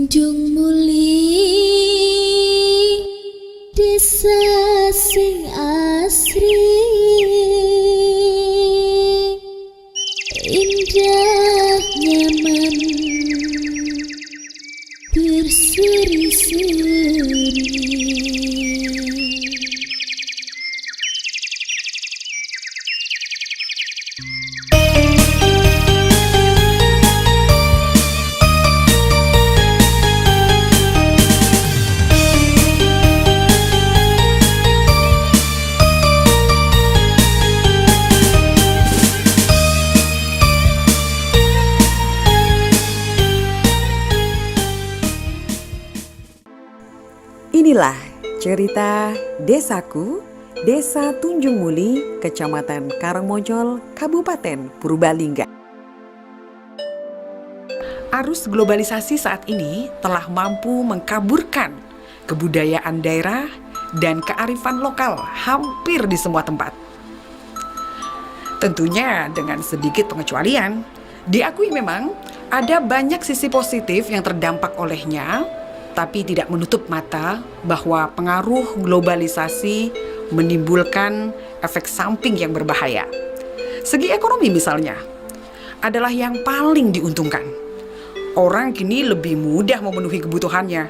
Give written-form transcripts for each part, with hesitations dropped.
Tunjung Muli, desa sing asri, indah nyaman berseri-seri. Inilah cerita Desaku, Desa Tunjung Muli, Kecamatan Karangmonjol, Kabupaten Purbalingga. Arus globalisasi saat ini telah mampu mengkaburkan kebudayaan daerah dan kearifan lokal hampir di semua tempat. Tentunya dengan sedikit pengecualian, diakui memang ada banyak sisi positif yang terdampak olehnya, tapi tidak menutup mata bahwa pengaruh globalisasi menimbulkan efek samping yang berbahaya. Segi ekonomi misalnya, adalah yang paling diuntungkan. Orang kini lebih mudah memenuhi kebutuhannya,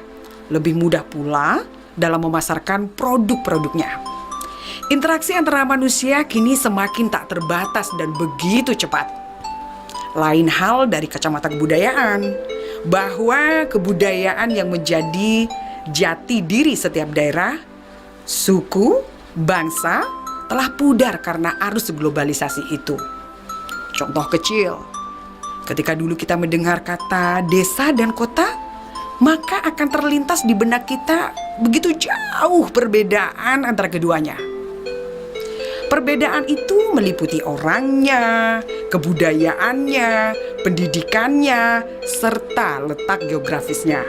lebih mudah pula dalam memasarkan produk-produknya. Interaksi antara manusia kini semakin tak terbatas dan begitu cepat. Lain hal dari kacamata kebudayaan, bahwa kebudayaan yang menjadi jati diri setiap daerah, suku, bangsa telah pudar karena arus globalisasi itu. Contoh kecil, ketika dulu kita mendengar kata desa dan kota, maka akan terlintas di benak kita begitu jauh perbedaan antara keduanya. Perbedaan itu meliputi orangnya, kebudayaannya, pendidikannya, serta letak geografisnya.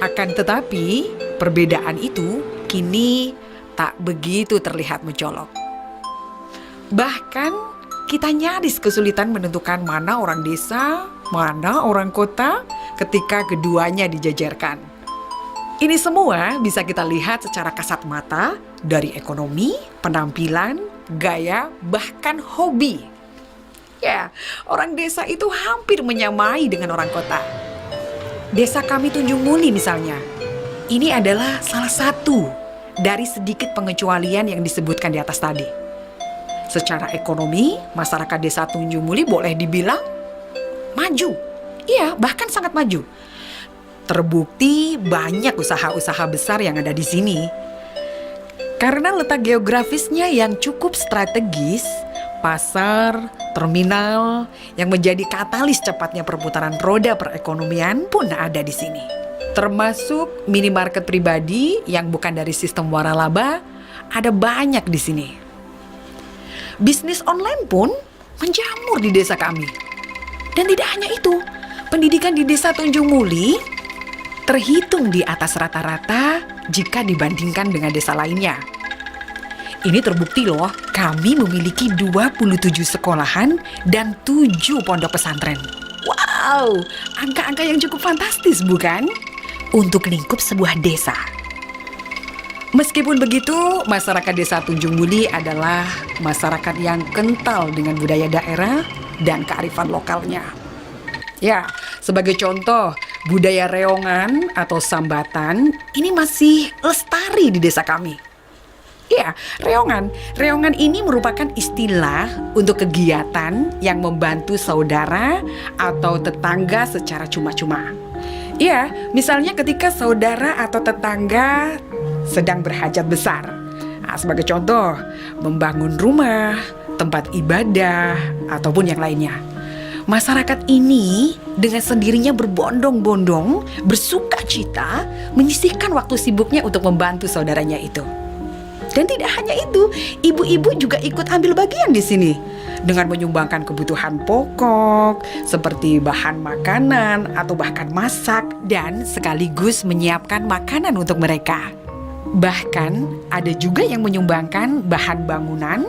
Akan tetapi, perbedaan itu kini tak begitu terlihat mencolok. Bahkan, kita nyaris kesulitan menentukan mana orang desa, mana orang kota ketika keduanya dijajarkan. Ini semua bisa kita lihat secara kasat mata dari ekonomi, penampilan, gaya, bahkan hobi. Ya, orang desa itu hampir menyamai dengan orang kota. Desa kami Tunjung Muli misalnya, ini adalah salah satu dari sedikit pengecualian yang disebutkan di atas tadi. Secara ekonomi, masyarakat desa Tunjung Muli boleh dibilang maju. Iya, bahkan sangat maju. Terbukti banyak usaha-usaha besar yang ada di sini. Karena letak geografisnya yang cukup strategis, pasar, terminal yang menjadi katalis cepatnya perputaran roda perekonomian pun ada di sini. Termasuk minimarket pribadi yang bukan dari sistem waralaba, ada banyak di sini. Bisnis online pun menjamur di desa kami. Dan tidak hanya itu, pendidikan di desa Tunjung Muli terhitung di atas rata-rata jika dibandingkan dengan desa lainnya. Ini terbukti loh, kami memiliki 27 sekolahan dan 7 pondok pesantren. Wow, angka-angka yang cukup fantastis bukan? Untuk lingkup sebuah desa. Meskipun begitu, masyarakat desa Tunjung Muli adalah masyarakat yang kental dengan budaya daerah dan kearifan lokalnya. Ya, sebagai contoh, budaya reongan atau sambatan ini masih lestari di desa kami. Ya, reongan. Reongan ini merupakan istilah untuk kegiatan yang membantu saudara atau tetangga secara cuma-cuma. Ya, misalnya ketika saudara atau tetangga sedang berhajat besar. Nah, sebagai contoh, membangun rumah, tempat ibadah, ataupun yang lainnya. Masyarakat ini dengan sendirinya berbondong-bondong, bersuka cita, menyisihkan waktu sibuknya untuk membantu saudaranya itu. Dan tidak hanya itu, ibu-ibu juga ikut ambil bagian di sini dengan menyumbangkan kebutuhan pokok seperti bahan makanan atau bahkan masak dan sekaligus menyiapkan makanan untuk mereka. Bahkan ada juga yang menyumbangkan bahan bangunan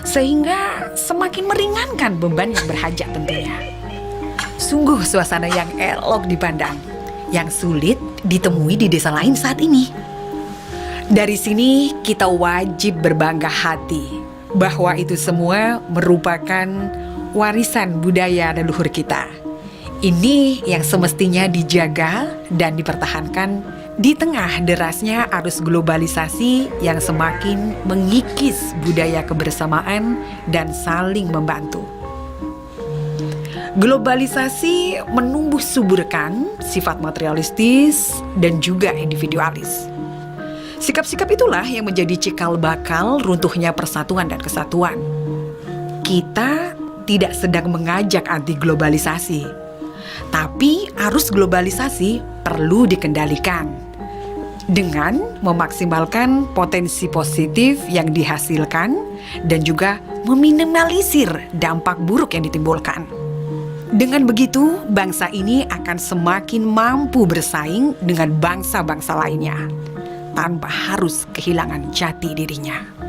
sehingga semakin meringankan beban yang berhajat tentunya. Sungguh suasana yang elok dipandang. yang sulit ditemui di desa lain saat ini. Dari sini kita wajib berbangga hati bahwa itu semua merupakan warisan budaya leluhur kita. Ini yang semestinya dijaga dan dipertahankan di tengah derasnya arus globalisasi yang semakin mengikis budaya kebersamaan dan saling membantu. Globalisasi menumbuh suburkan sifat materialistis dan juga individualis. Sikap-sikap itulah yang menjadi cikal bakal runtuhnya persatuan dan kesatuan. Kita tidak sedang mengajak anti globalisasi, tapi arus globalisasi perlu dikendalikan dengan memaksimalkan potensi positif yang dihasilkan dan juga meminimalisir dampak buruk yang ditimbulkan. Dengan begitu, bangsa ini akan semakin mampu bersaing dengan bangsa-bangsa lainnya tanpa harus kehilangan jati dirinya.